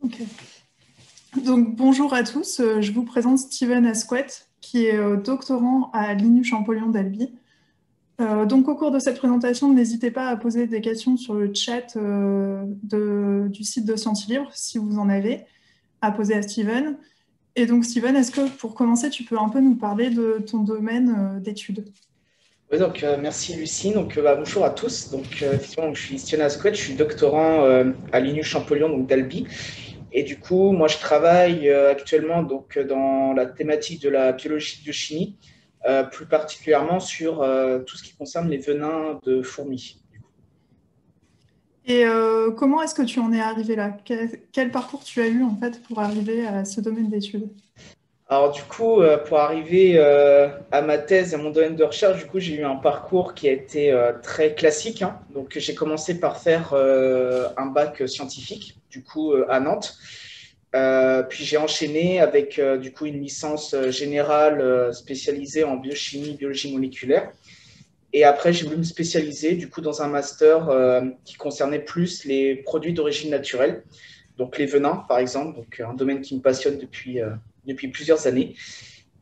Ok. Donc, bonjour à tous, je vous présente Steven Asquet, qui est doctorant à l'INU Champollion d'Albi. Donc, au cours de cette présentation, n'hésitez pas à poser des questions sur le chat du site de Scientilibre, si vous en avez, à poser à Steven. Et donc, Steven, est-ce que pour commencer, tu peux un peu nous parler de ton domaine d'études? Oui, donc, merci Lucie. Donc, bonjour à tous. Donc, effectivement, je suis Steven Asquet, je suis doctorant à l'INU Champollion donc d'Albi. Et du coup, moi, je travaille actuellement dans la thématique de la biologie de biochimie, plus particulièrement sur tout ce qui concerne les venins de fourmis. Et comment est-ce que tu en es arrivé là? Quel parcours tu as eu en fait pour arriver à ce domaine d'études? Alors, du coup, pour arriver à ma thèse, à mon domaine de recherche, du coup, j'ai eu un parcours qui a été très classique, hein. Donc, j'ai commencé par faire un bac scientifique, du coup, à Nantes. Puis j'ai enchaîné avec du coup une licence générale spécialisée en biochimie, biologie moléculaire. Et après, j'ai voulu me spécialiser du coup dans un master qui concernait plus les produits d'origine naturelle, donc les venins par exemple, donc un domaine qui me passionne depuis plusieurs années.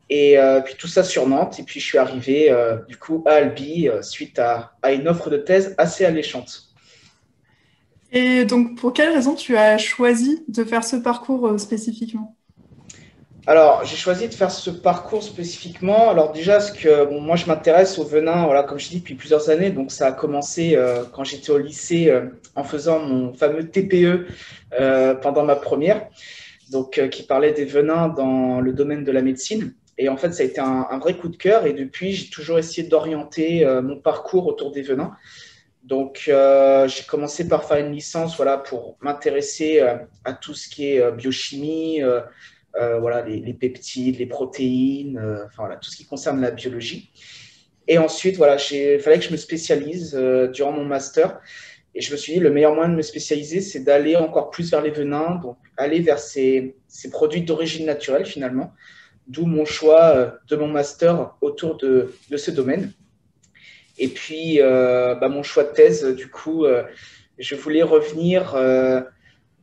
Et puis tout ça sur Nantes. Et puis je suis arrivé du coup à Albi suite à une offre de thèse assez alléchante. Et donc, pour quelle raison tu as choisi de faire ce parcours spécifiquement? Alors, j'ai choisi de faire ce parcours spécifiquement. Alors déjà, parce que bon, moi, je m'intéresse au venin, voilà, comme je dis, depuis plusieurs années. Donc, ça a commencé quand j'étais au lycée en faisant mon fameux TPE pendant ma première, donc qui parlait des venins dans le domaine de la médecine. Et en fait, ça a été un vrai coup de cœur. Et depuis, j'ai toujours essayé d'orienter mon parcours autour des venins. Donc, j'ai commencé par faire une licence, voilà, pour m'intéresser à tout ce qui est biochimie. Voilà, les peptides, les protéines, enfin, voilà, tout ce qui concerne la biologie. Et ensuite, voilà, il fallait que je me spécialise durant mon master. Et je me suis dit, le meilleur moyen de me spécialiser, c'est d'aller encore plus vers les venins, donc aller vers ces produits d'origine naturelle finalement. D'où mon choix de mon master autour de ce domaine. Et puis, mon choix de thèse, du coup, je voulais revenir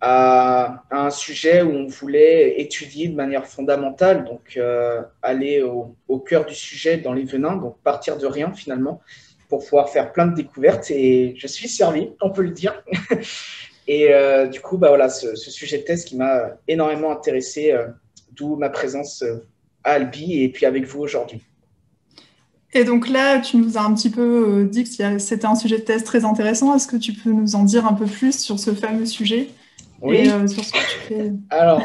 à un sujet où on voulait étudier de manière fondamentale, donc aller au cœur du sujet dans les venins, donc partir de rien finalement, pour pouvoir faire plein de découvertes. Et je suis servi, on peut le dire. Et du coup, voilà, ce sujet de thèse qui m'a énormément intéressé, d'où ma présence à Albi et puis avec vous aujourd'hui. Et donc là, tu nous as un petit peu dit que c'était un sujet de thèse très intéressant. Est-ce que tu peux nous en dire un peu plus sur ce fameux sujet et Oui, sur ce que tu fais? alors,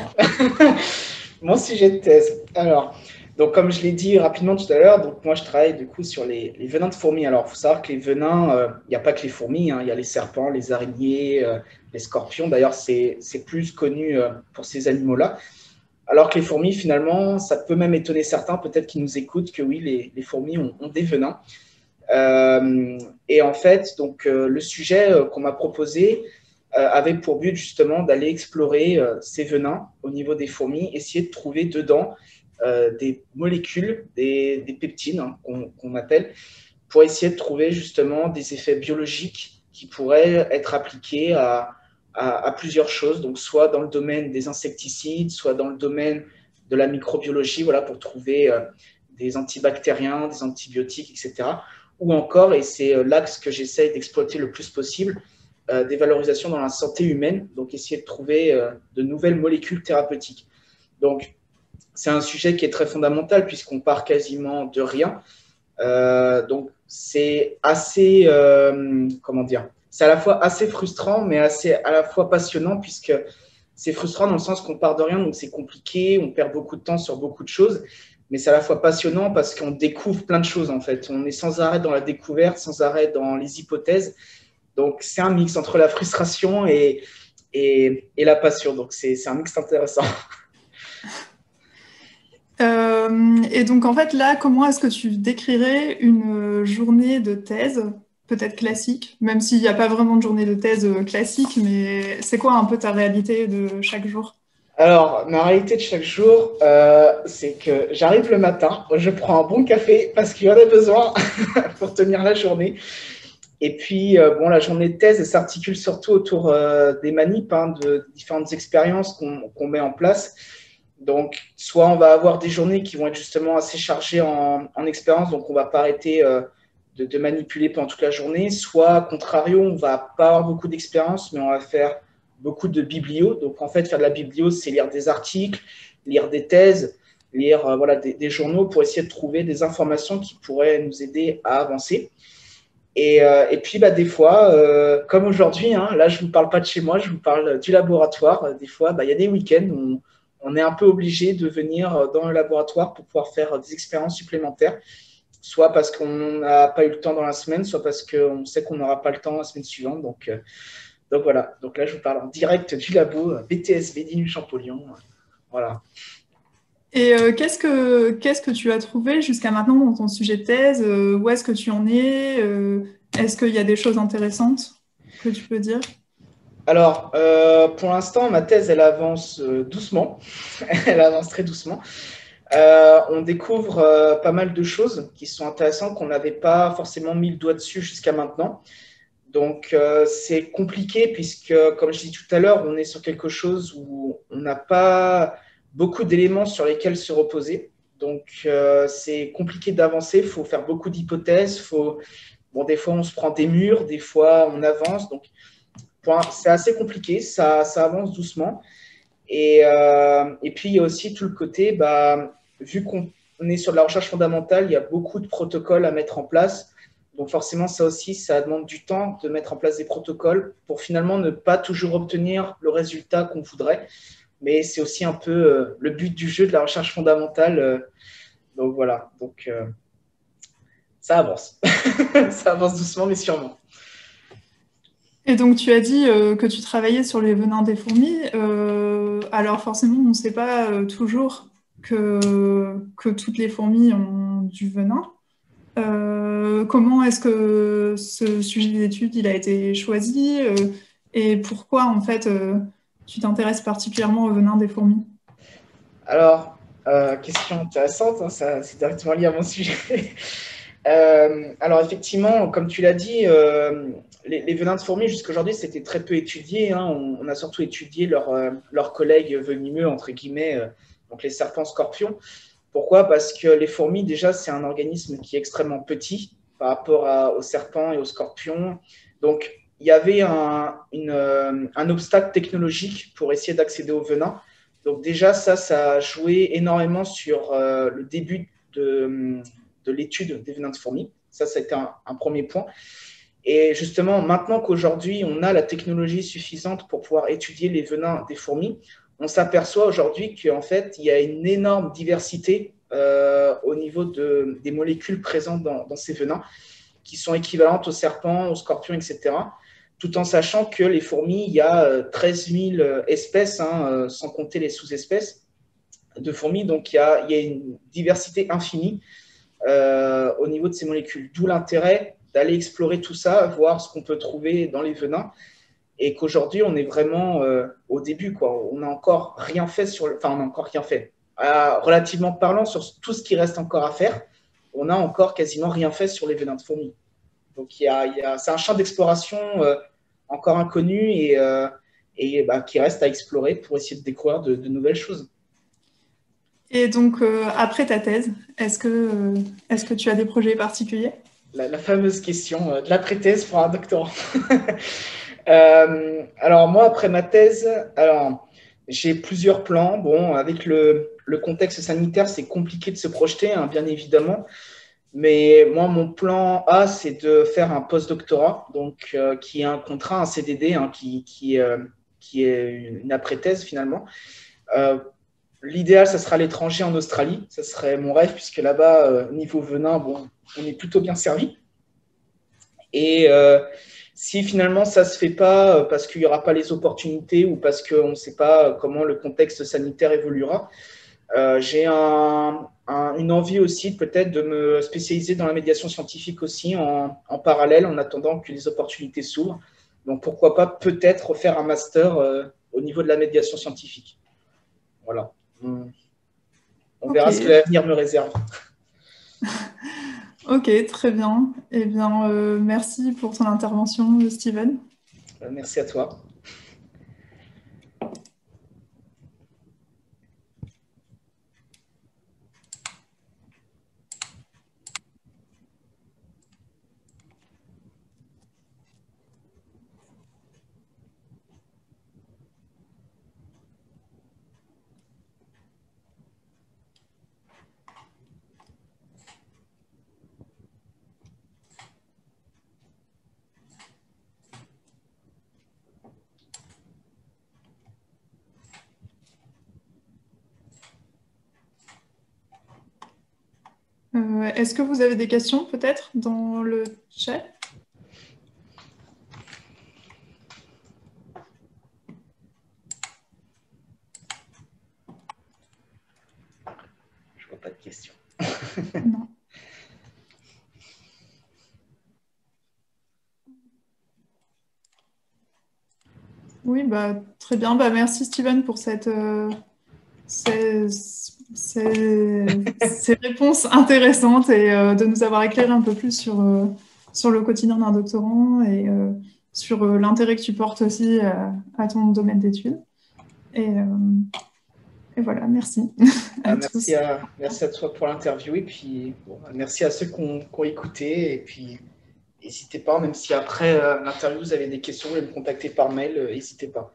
mon sujet de thèse. Alors, donc comme je l'ai dit rapidement tout à l'heure, donc moi je travaille du coup sur les venins de fourmis. Alors, il faut savoir que les venins, il n'y a pas que les fourmis, hein, il y a les serpents, les araignées, les scorpions. D'ailleurs, c'est plus connu pour ces animaux-là. Alors que les fourmis, finalement, ça peut même étonner certains, peut-être qui nous écoutent, que oui, les fourmis ont des venins. Euh, et en fait, donc le sujet qu'on m'a proposé avait pour but justement d'aller explorer ces venins au niveau des fourmis, essayer de trouver dedans des molécules, des peptines hein, qu'on appelle, pour essayer de trouver justement des effets biologiques qui pourraient être appliqués à plusieurs choses, donc soit dans le domaine des insecticides, soit dans le domaine de la microbiologie, voilà, pour trouver des antibactériens, des antibiotiques, etc. Ou encore, et c'est l'axe que j'essaye d'exploiter le plus possible, des valorisations dans la santé humaine, donc essayer de trouver de nouvelles molécules thérapeutiques. Donc, c'est un sujet qui est très fondamental puisqu'on part quasiment de rien. Donc, c'est assez, comment dire, c'est à la fois assez frustrant, mais assez à la fois passionnant puisque c'est frustrant dans le sens qu'on part de rien, donc c'est compliqué, on perd beaucoup de temps sur beaucoup de choses, mais c'est à la fois passionnant parce qu'on découvre plein de choses en fait. On est sans arrêt dans la découverte, sans arrêt dans les hypothèses. Donc, c'est un mix entre la frustration et la passion. Donc, c'est un mix intéressant. Et donc en fait là, comment est-ce que tu décrirais une journée de thèse, peut-être classique, même s'il n'y a pas vraiment de journée de thèse classique, mais c'est quoi un peu ta réalité de chaque jour? Alors, ma réalité de chaque jour, c'est que j'arrive le matin, je prends un bon café parce qu'il y en a besoin pour tenir la journée. Et puis, bon, la journée de thèse, elle s'articule surtout autour des manips, hein, de différentes expériences qu'on met en place. Donc, soit on va avoir des journées qui vont être justement assez chargées en expérience, donc on ne va pas arrêter de manipuler pendant toute la journée, soit, à contrario, on ne va pas avoir beaucoup d'expérience, mais on va faire beaucoup de biblio. Donc, en fait, faire de la biblio, c'est lire des articles, lire des thèses, lire voilà, des journaux pour essayer de trouver des informations qui pourraient nous aider à avancer. Et puis, bah, des fois, comme aujourd'hui, hein, là, je ne vous parle pas de chez moi, je vous parle du laboratoire. Des fois, bah, y a des week-ends où on est un peu obligé de venir dans le laboratoire pour pouvoir faire des expériences supplémentaires, soit parce qu'on n'a pas eu le temps dans la semaine, soit parce qu'on sait qu'on n'aura pas le temps la semaine suivante. Donc voilà, donc là, je vous parle en direct du labo BTSB d'Inu Champollion. Voilà. Et qu'est-ce que tu as trouvé jusqu'à maintenant dans ton sujet de thèse? Où est-ce que tu en es? Est-ce qu'il y a des choses intéressantes que tu peux dire? Alors, pour l'instant, ma thèse, elle avance doucement. Elle avance très doucement. On découvre pas mal de choses qui sont intéressantes qu'on n'avait pas forcément mis le doigt dessus jusqu'à maintenant. Donc, c'est compliqué puisque, comme je dis tout à l'heure, on est sur quelque chose où on n'a pas beaucoup d'éléments sur lesquels se reposer. Donc, c'est compliqué d'avancer. Il faut faire beaucoup d'hypothèses. Bon, des fois, on se prend des murs, des fois, on avance. Donc, c'est assez compliqué. Ça avance doucement. Et puis, il y a aussi tout le côté, bah, vu qu'on est sur de la recherche fondamentale, il y a beaucoup de protocoles à mettre en place. Donc forcément, ça aussi, ça demande du temps de mettre en place des protocoles pour finalement ne pas toujours obtenir le résultat qu'on voudrait. Mais c'est aussi un peu le but du jeu de la recherche fondamentale. Donc voilà, donc ça avance. Ça avance doucement, mais sûrement. Et donc, tu as dit que tu travaillais sur les venins des fourmis. Alors, forcément, on ne sait pas toujours que toutes les fourmis ont du venin. Comment est-ce que ce sujet d'étude il a été choisi et pourquoi, en fait, tu t'intéresses particulièrement au venin des fourmis? Alors, question intéressante, hein, ça, c'est directement lié à mon sujet. Alors effectivement, comme tu l'as dit, les venins de fourmis jusqu'à aujourd'hui c'était très peu étudié, hein. On a surtout étudié leurs collègues venimeux, entre guillemets, donc les serpents scorpions. Pourquoi? Parce que les fourmis, déjà, c'est un organisme qui est extrêmement petit par rapport aux serpents et aux scorpions. Donc, il y avait un obstacle technologique pour essayer d'accéder au venin. Donc déjà, ça a joué énormément sur le début de l'étude des venins de fourmis. Ça a été un premier point. Et justement, maintenant qu'aujourd'hui, on a la technologie suffisante pour pouvoir étudier les venins des fourmis, on s'aperçoit aujourd'hui qu'en fait, il y a une énorme diversité au niveau des molécules présentes dans ces venins qui sont équivalentes aux serpents, aux scorpions, etc. Tout en sachant que les fourmis, il y a 13 000 espèces, hein, sans compter les sous-espèces de fourmis. Donc, il y a une diversité infinie au niveau de ces molécules. D'où l'intérêt d'aller explorer tout ça, voir ce qu'on peut trouver dans les venins. Et qu'aujourd'hui, on est vraiment au début, quoi. On n'a encore rien fait Enfin, on n'a encore rien fait. Relativement parlant, sur tout ce qui reste encore à faire, on n'a encore quasiment rien fait sur les venins de fourmis. Donc, c'est un champ d'exploration encore inconnu et bah, qui reste à explorer pour essayer de découvrir de nouvelles choses. Et donc, après ta thèse, est-ce que tu as des projets particuliers? La fameuse question de l'après-thèse pour un doctorant. Alors, moi, après ma thèse, alors, j'ai plusieurs plans. Bon, avec le contexte sanitaire, c'est compliqué de se projeter, hein, bien évidemment. Mais moi, mon plan A, c'est de faire un post-doctorat, donc qui est un contrat, un CDD, hein, qui est une après-thèse finalement. L'idéal, ça sera à l'étranger, en Australie. Ça serait mon rêve, puisque là-bas, niveau venin, bon, on est plutôt bien servi. Et si finalement ça ne se fait pas parce qu'il n'y aura pas les opportunités ou parce qu'on ne sait pas comment le contexte sanitaire évoluera, j'ai une envie aussi peut-être de me spécialiser dans la médiation scientifique aussi en parallèle en attendant que les opportunités s'ouvrent. Donc pourquoi pas peut-être faire un master au niveau de la médiation scientifique. Voilà. On verra ce que Ok. l'avenir me réserve. Ok, très bien. Eh bien, merci pour ton intervention, Steven. Merci à toi. Est-ce que vous avez des questions peut-être dans le chat? Je vois pas de questions. Non. Oui, bah, très bien. Bah, merci Steven pour ces, ces réponses intéressantes et de nous avoir éclairé un peu plus sur le quotidien d'un doctorant et sur l'intérêt que tu portes aussi à ton domaine d'études. Et, euh, et voilà, merci à tous. Merci à toi pour l'interview et puis bon, merci à ceux qui ont écouté et puis n'hésitez pas, même si après l'interview vous avez des questions, vous voulez me contacter par mail, n'hésitez pas.